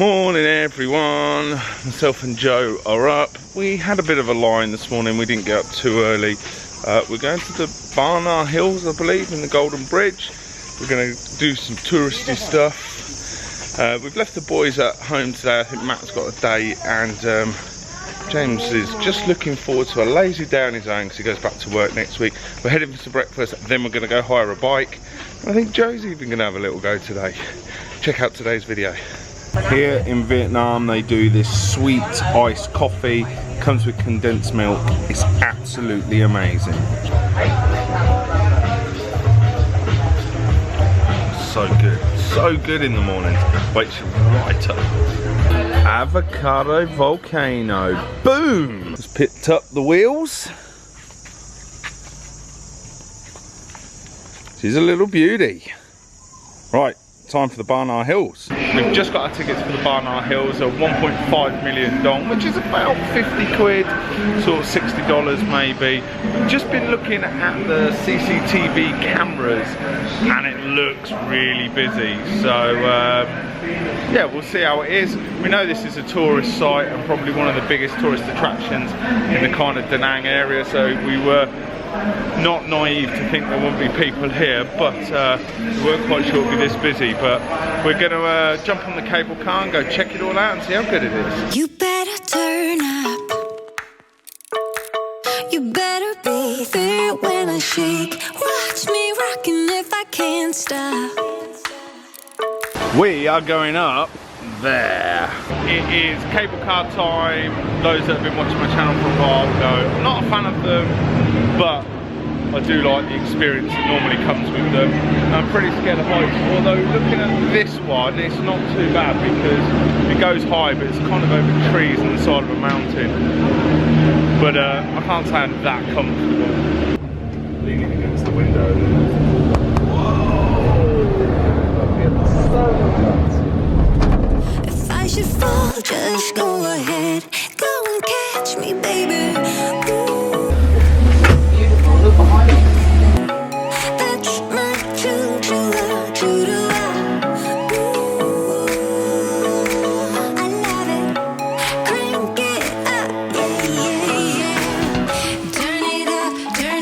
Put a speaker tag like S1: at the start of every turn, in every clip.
S1: Morning everyone, myself and Joe are up. We had a bit of a line this morning, we didn't get up too early. We're going to the Barnard Hills, I believe, in the Golden Bridge. We're going to do some touristy stuff. We've left the boys at home today. I think Matt's got a day, and James is just looking forward to a lazy day on his own because he goes back to work next week. We're heading for some breakfast, then we're going to go hire a bike. And I think Joe's even going to have a little go today. Check out today's video. Here in Vietnam they do this sweet iced coffee, comes with condensed milk. It's absolutely amazing. So good in the morning. Wakes you right up. Avocado volcano, boom! Just picked up the wheels. She's a little beauty. Right. Time for the Barnard Hills. We've just got our tickets for the Barnard Hills of 1.5 million dong, which is about 50 quid, sort of $60 maybe. We've just been looking at the CCTV cameras and it looks really busy. So yeah, we'll see how it is. We know this is a tourist site and probably one of the biggest tourist attractions in the kind of Da Nang area, so we were not naive to think there wouldn't be people here, but we weren't quite sure it would be this busy. But we're going to jump on the cable car and go check it all out and see how good it is.
S2: You better turn up. You better be there when I shake. Watch me rocking if I can't stop.
S1: We are going up there. It is cable car time. Those that have been watching my channel for a while know I'm not a fan of them, but I do like the experience that normally comes with them. I'm pretty scared of heights, although looking at this one, it's not too bad because it goes high, but it's kind of over trees on the side of a mountain. But I can't say I'm that comfortable. Leaning against the window.
S2: If I should fall, just go ahead. Go and catch me, baby. Ooh. That's my choo-choo-la, choo-choo-la. Ooh, I love it. Crank it up, yeah, yeah. Turn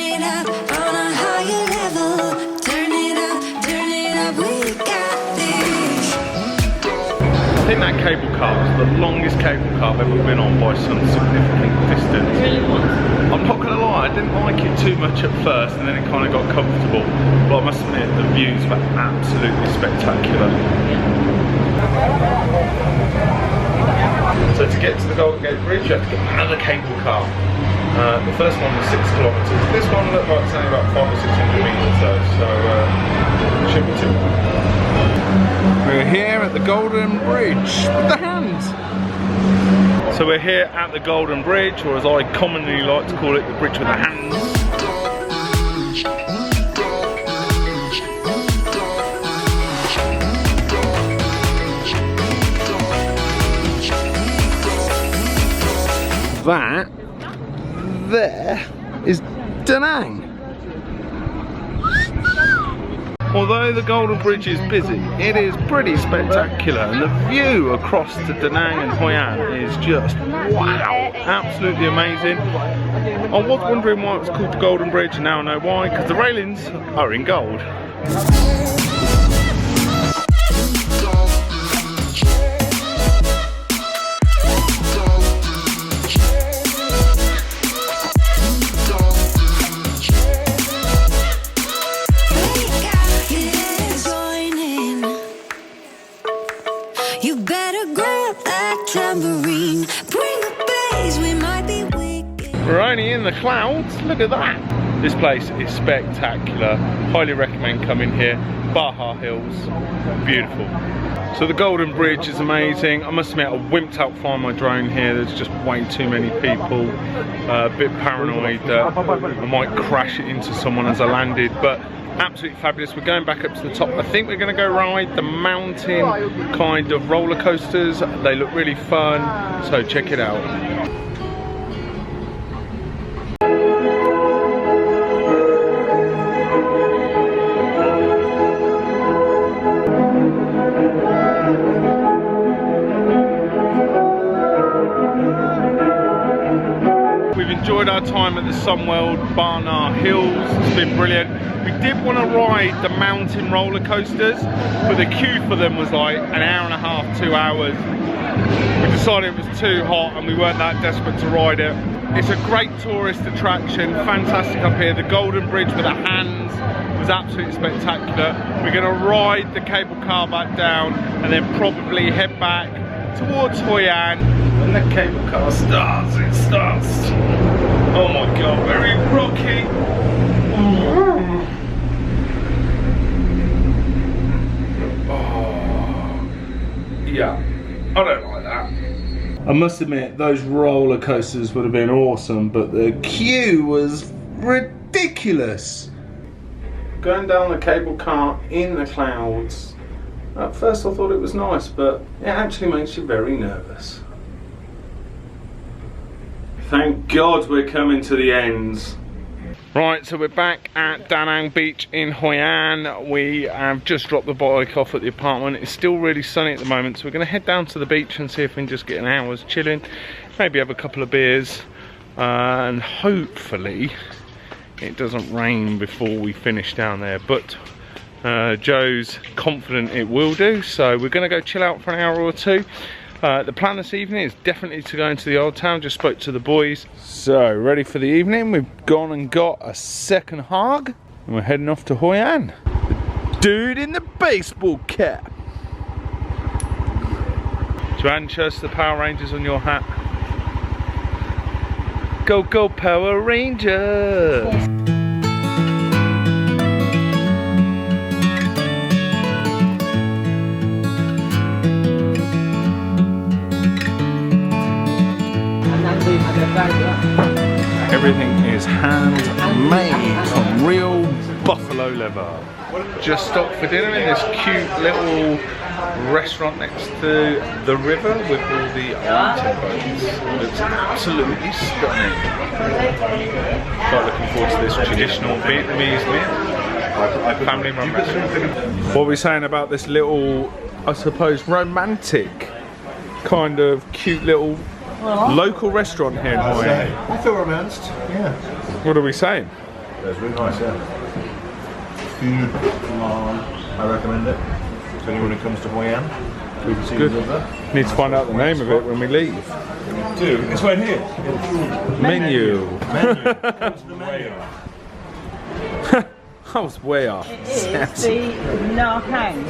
S2: it up on a higher level. Turn it up, we got this.
S1: I think that cable car was the longest cable car I've ever been on by some significant distance. I'm not going to lie, I didn't like it too much at first and then it kind of got comfortable. But I must admit, the views were absolutely spectacular. So to get to the Golden Gate Bridge, you have to get another cable car. The first one was 6 kilometres. This one looked like it's only about 500 or 600 metres though, so it should be too bad. We're here at the Golden Bridge with the hands. So we're here at the Golden Bridge, or as I commonly like to call it, the bridge with the hands. That there is Da Nang. Although the Golden Bridge is busy, it is pretty spectacular, and the view across to Da Nang and Hoi An is just wow, absolutely amazing. I was wondering why it's called the Golden Bridge, and now I know why, because the railings are in gold.
S2: You better grab that tambourine. Bring the bass, we might be weak.
S1: We're only in the clouds, look at that. This place is spectacular. Highly recommend coming here. Barnard Hills, beautiful. So the Golden Bridge is amazing. I must admit, I wimped out flying my drone here. There's just way too many people. A bit paranoid that I might crash it into someone as I landed, but absolutely fabulous. We're going back up to the top. I think we're going to go ride the mountain kind of roller coasters. They look really fun, so check it out. enjoyed our time at the Sunworld Barnard Hills. It's been brilliant. We did want to ride the mountain roller coasters, but the queue for them was like an hour and a half, 2 hours. We decided it was too hot and we weren't that desperate to ride it. It's a great tourist attraction, fantastic up here. The Golden Bridge with the hands was absolutely spectacular. We're going to ride the cable car back down and then probably head back towards Hoi An. When the cable car starts, it starts. Oh my god, very rocky. Oh, yeah, I don't like that. I must admit, those roller coasters would have been awesome, but the queue was ridiculous. Going down the cable car in the clouds. At first I thought it was nice, but it actually makes you very nervous. Thank God we're coming to the ends. Right, so we're back at Da Nang Beach in Hoi An. We have just dropped the bike off at the apartment. It's still really sunny at the moment, so we're going to head down to the beach and see if we can just get an hour's chilling. Maybe have a couple of beers, and hopefully it doesn't rain before we finish down there. But Joe's confident it will do, so we're going to go chill out for an hour or two. The plan this evening is definitely to go into the old town. Just spoke to the boys. So, ready for the evening. We've gone and got a second hog, and we're heading off to Hoi An. The dude in the baseball cap. Joanne chose the Power Rangers on your hat. Go, go, Power Rangers! Everything is handmade from real buffalo leather. Just stopped for dinner in this cute little restaurant next to the river with all the mountain boats. Looks absolutely stunning. Quite looking forward to this traditional Vietnamese meal. Family run restaurant. What are we saying about this little, I suppose, romantic kind of cute little local restaurant here in Hoi An?
S3: I feel romanced, yeah.
S1: What are we saying?
S3: It's really nice, yeah. Food, I recommend it to anyone who comes to Hoi An.
S1: Food is good. Need to find out the name of it when we leave.
S3: Do, it's right here.
S1: Menu.
S3: Come to the menu.
S1: I was way off.
S4: It's the Na Hang.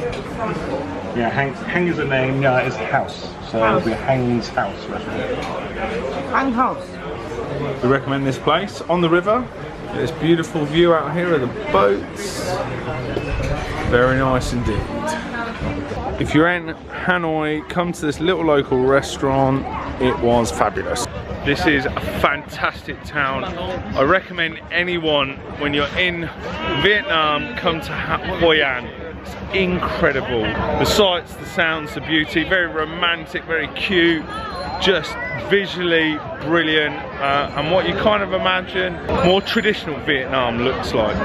S5: Yeah, Hang is the name, yeah, it's a house. So it'll be Hang's House restaurant.
S4: Hang House.
S1: We recommend this place on the river. This beautiful view out here of the boats. Very nice indeed. If you're in Hanoi, come to this little local restaurant. It was fabulous. This is a fantastic town. I recommend anyone, when you're in Vietnam, come to Hoi An. It's incredible. The sights, the sounds, the beauty, very romantic, very cute, just visually brilliant, and what you kind of imagine more traditional Vietnam looks like.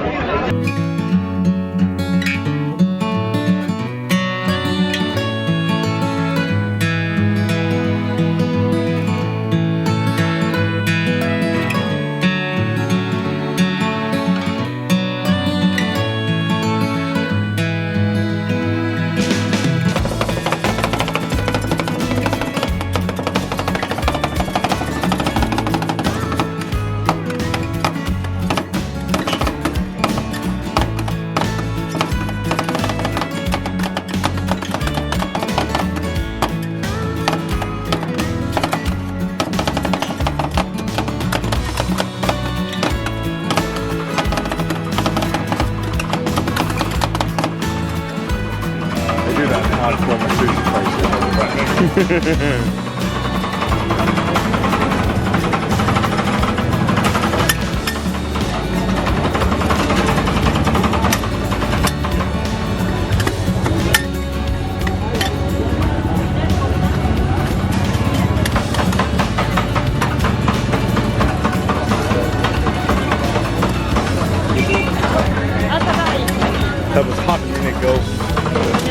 S1: That was hot minute ago.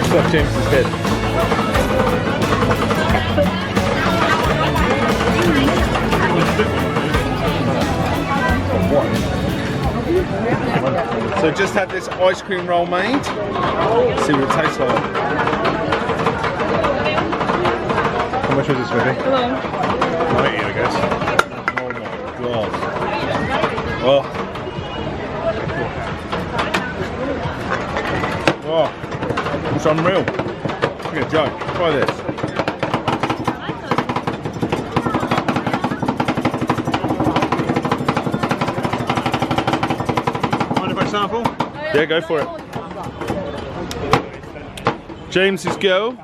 S1: Stuff James's head. just had this ice cream roll made. Let's see what it tastes like.
S3: How much was this, Smithy?
S4: Hello.
S3: 90, I guess.
S1: Oh my god. Oh. Oh. It's unreal. Look at Joe. Try this.
S3: Mind if I sample?
S1: Yeah, go for it. James's go.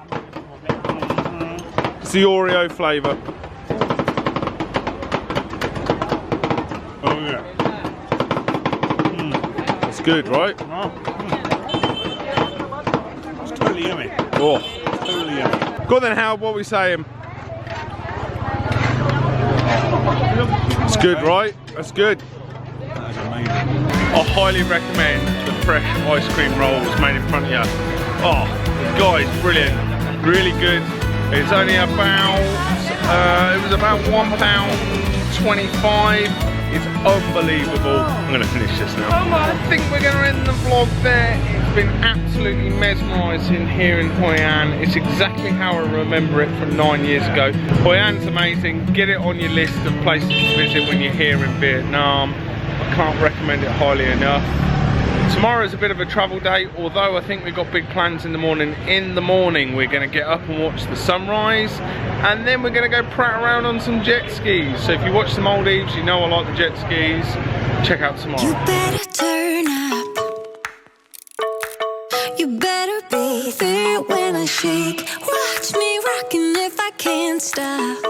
S1: It's the Oreo flavour.
S3: Oh yeah.
S1: It's good, right?
S3: It's totally yummy.
S1: Oh.
S3: Totally yummy.
S1: Go on then, Howard, what are we saying? It's good, right? That's good.
S3: That is amazing.
S1: I highly recommend the fresh ice cream rolls made in front of you. Oh, guys, brilliant. Really good. It's only about, it was about £1.25. It's unbelievable. I'm going to finish this now. I think we're going to end the vlog there. It's been absolutely mesmerising here in Hoi An. It's exactly how I remember it from 9 years ago. Hoi An's amazing. Get it on your list of places to visit when you're here in Vietnam. I can't recommend it highly enough. Tomorrow's a bit of a travel day, although I think we've got big plans in the morning. In the morning, we're going to get up and watch the sunrise, and then we're going to go prat around on some jet skis. So if you watch the Maldives, you know I like the jet skis. Check out tomorrow.
S2: You better turn up. You better be there when I shake. Watch me rocking if I can't stop.